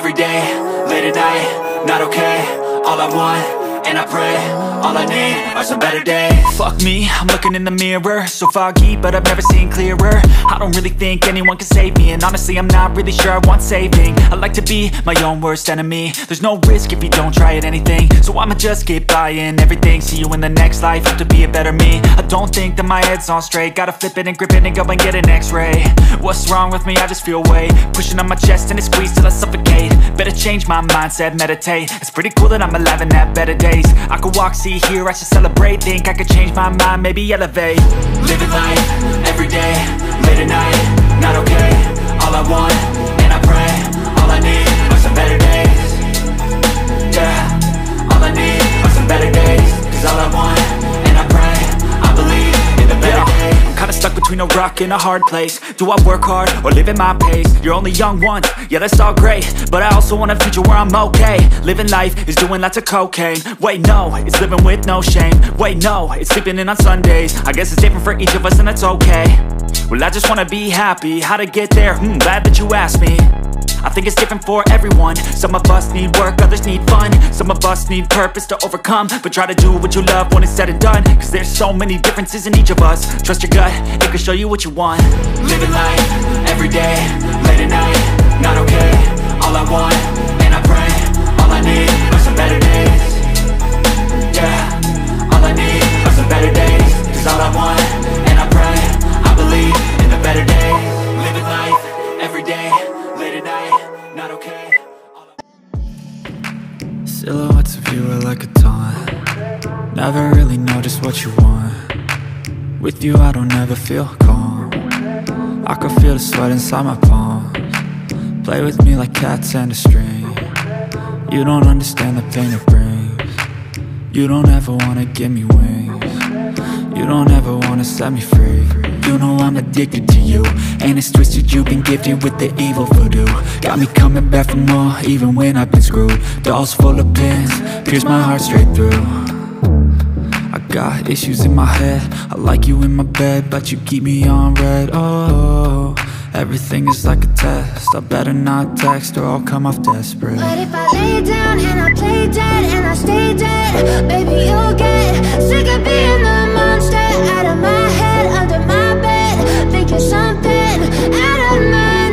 every day, late at night, not okay. All I want, and I pray, all I need are some better days. Fuck me, I'm looking in the mirror, so foggy, but I've never seen clearer. I don't really think anyone can save me, and honestly I'm not really sure I want saving. I like to be my own worst enemy. There's no risk if you don't try at anything, so I'ma just keep buying everything. See you in the next life, hope to be a better me. I don't think that my head's on straight, gotta flip it and grip it and go and get an x-ray. What's wrong with me? I just feel weight pushing on my chest and it squeezes till I suffocate. Better change my mindset, meditate. It's pretty cool that I'm alive and have better days. I could walk, see, hear, I should celebrate. Think I could change my mind, maybe elevate. Living life, every day, late at night, not okay. All I want, and I pray, all I need are some better days. Yeah, all I need are some better days. Cause all I want, and I pray, I believe in the better days. I'm kinda stuck between a rock and a hard place. Do I work hard or live at my pace? You're only young once, yeah that's all great, but I also want a future where I'm okay. Living life is doing lots of cocaine. Wait no, it's living with no shame. Wait no, it's sleeping in on Sundays. I guess it's different for each of us and that's okay. Well I just wanna be happy, how to get there? Glad that you asked me. I think it's different for everyone. Some of us need work, others need fun. Some of us need purpose to overcome. But try to do what you love when it's said and done. Cause there's so many differences in each of us. Trust your gut, it can show you what you want. Living life, every day, late at night, not okay. All I want, and I pray, all I need are some better days. Yeah, all I need are some better days. Cause all I want, and I pray, I believe in the better days. Living life, every day, late at night, not okay. Silhouettes of you are like a taunt. Never really know just what you want. With you I don't ever feel calm. I can feel the sweat inside my palms. Play with me like cats and a string. You don't understand the pain it brings. You don't ever wanna give me wings. You don't ever wanna set me free. You know I'm addicted to you, and it's twisted, you've been gifted with the evil voodoo. Got me coming back for more, even when I've been screwed. Dolls full of pins, pierce my heart straight through. I got issues in my head, I like you in my bed, but you keep me on red. Oh, everything is like a test, I better not text or I'll come off desperate. But if I lay down and I play dead and I stay dead, baby you'll get sick of being the monster out of my head, under my bed, thinking something out of my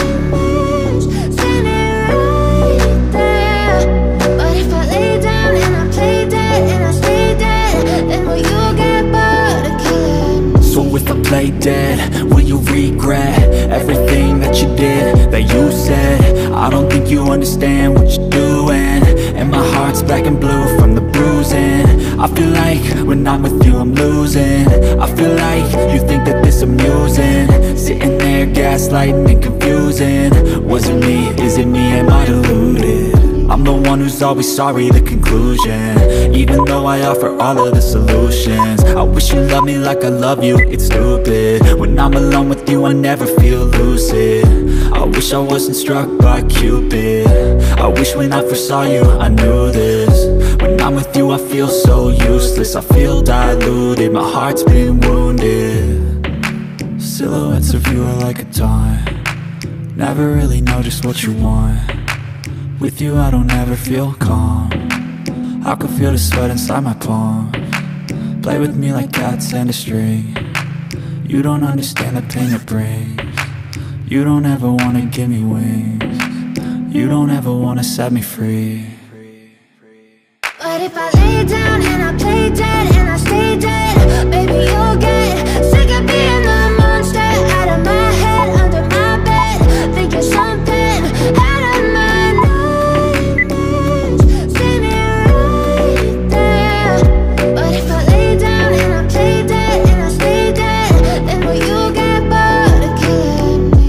nightmares, standing right there. But if I lay down and I play dead and I stay dead, then will you get bored of killing me? So if I play dead, will you regret everything that you did, that you said? I don't think you understand what you're doing, and my heart's black and blue from the bruising. I feel like when I'm with you I'm losing. I feel like you think that this amusing, sitting there gaslighting and confusing. Was it me? Is it me? Am I deluded? I'm the one who's always sorry, the conclusion. Even though I offer all of the solutions, I wish you loved me like I love you, it's stupid. When I'm alone with you I never feel lucid. I wish I wasn't struck by Cupid. I wish when I first saw you I knew this. When I'm with you I feel so useless, I feel diluted, my heart's been wounded. Silhouettes of you are like a taunt. Never really know just what you want. With you I don't ever feel calm. I can feel the sweat inside my palms. Play with me like cats and a string. You don't understand the pain it brings. You don't ever wanna give me wings. You don't ever wanna set me free. But if I lay down and I play dead and I stay dead, baby you'll get sick of being the monster out of my head, under my bed, thinking something out of my nightmares, standing right there. But if I lay down and I play dead and I stay dead, then will you get bored of killing me?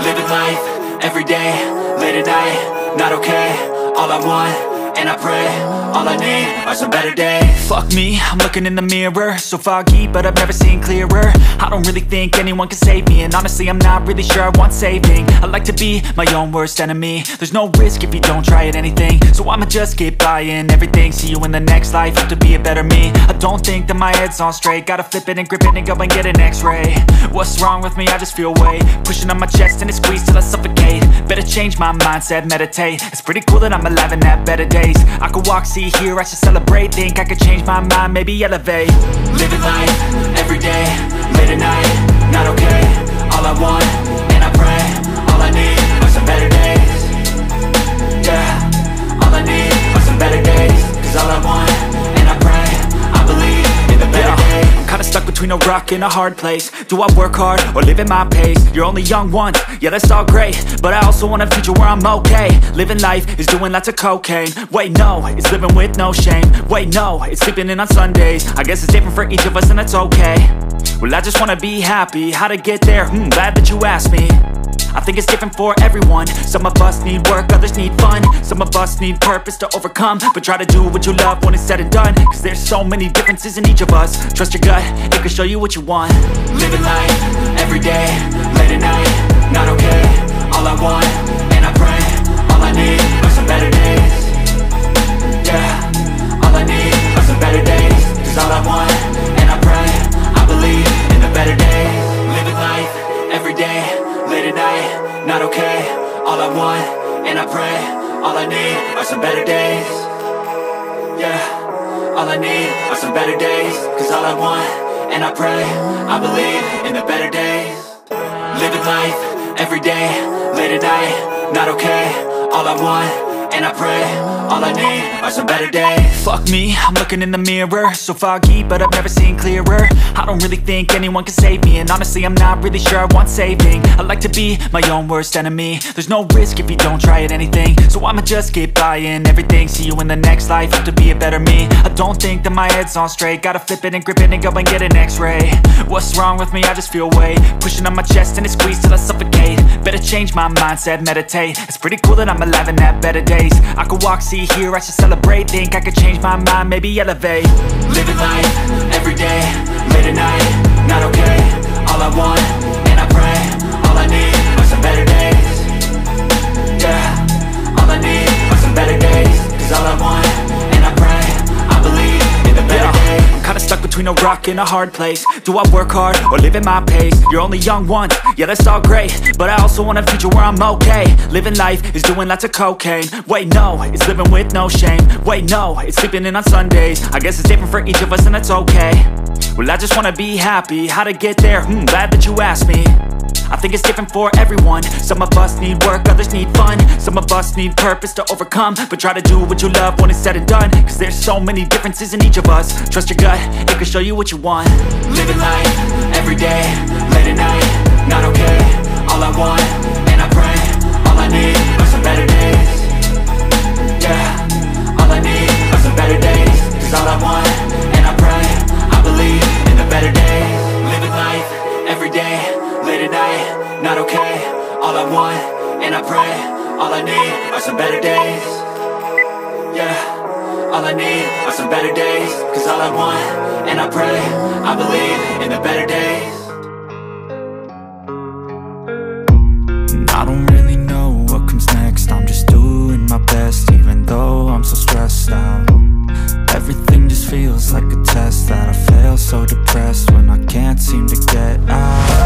Living life, every day, late at night, not okay. All I want, and I pray. All I need are some better days. Fuck me, I'm looking in the mirror, so foggy, but I've never seen clearer. I don't really think anyone can save me, and honestly I'm not really sure I want saving. I like to be my own worst enemy. There's no risk if you don't try at anything, so I'ma just keep buying everything. See you in the next life, have to be a better me. I don't think that my head's on straight, gotta flip it and grip it and go and get an x-ray. What's wrong with me? I just feel weight pushing on my chest and it squeezes till I suffocate. Better change my mindset, meditate. It's pretty cool that I'm alive and have better days. I could walk, see, hear, I should celebrate. Think I could change my mind, maybe elevate. Living life, everyday, late at night, not okay. All I want, and I pray, all I need are some better days. Yeah, all I need are some better days. Cause all I want, and I pray, I believe in the better days. I'm kinda stuck between a rock and a hard place. Do I work hard or live at my pace? You're only young once, yeah that's all great, but I also want a future where I'm okay. Living life is doing lots of cocaine. Wait no, it's living with no shame. Wait no, it's sleeping in on Sundays. I guess it's different for each of us and that's okay. Well I just wanna be happy, how to get there? Glad that you asked me. I think it's different for everyone. Some of us need work, others need fun. Some of us need purpose to overcome. But try to do what you love when it's said and done. Cause there's so many differences in each of us. Trust your gut, it can show you what you want. Living life, everyday, late at night, not okay. All I want, and I pray, all I need are some better days. Yeah, all I need are some better days. Cause all I want, and I pray, I believe in the better days. Living life, everyday, late at night, not okay. All I want, and I pray, all I need are some better days. Yeah, all I need are some better days. Cause all I want, and I pray, I believe in the better days. Living life, everyday, late at night, not okay. All I want, and I pray, all I need are some better days. Fuck me, I'm looking in the mirror, so foggy, but I've never seen clearer. I don't really think anyone can save me, and honestly I'm not really sure I want saving. I like to be my own worst enemy. There's no risk if you don't try at anything, so I'ma just keep buying everything. See you in the next life, have to be a better me. I don't think that my head's on straight, gotta flip it and grip it and go and get an x-ray. What's wrong with me? I just feel weight pushing on my chest and it squeezes till I suffocate. Better change my mindset, meditate. It's pretty cool that I'm alive and have better days. I could walk, see, hear, I should celebrate. Think I could change my mind, maybe elevate. Living life, everyday, late at night, not okay. All I want, and I pray, all I need are some better days. Yeah, all I need are some better days. Cause all I want, and I pray, I believe in the better days. I'm kinda stuck between a rock and a hard place. Do I work hard or live at my pace? You're only young once, yeah that's all great, but I also want a future where I'm okay. Living life is doing lots of cocaine. Wait no, it's living with no shame. Wait no, it's sleeping in on Sundays. I guess it's different for each of us and that's okay. Well I just wanna be happy, how to get there? Glad that you asked me. I think it's different for everyone. Some of us need work, others need fun. Some of us need purpose to overcome. But try to do what you love when it's said and done. Cause there's so many differences in each of us. Trust your gut, it can show you what you want. Living life, everyday, late at night, not okay. All I want, and I pray, all I need are some better days. Yeah, all I need are some better days. Cause all I want, and I pray, I believe in the better days. Living life, everyday, late at night, not okay. All I want, and I pray, all I need are some better days. Yeah, all I need are some better days. Cause all I want, and I pray, I believe in the better days. I don't really know what comes next. I'm just doing my best, even though I'm so stressed out. Everything just feels like a test that I fail, so depressed when I can't seem to get out.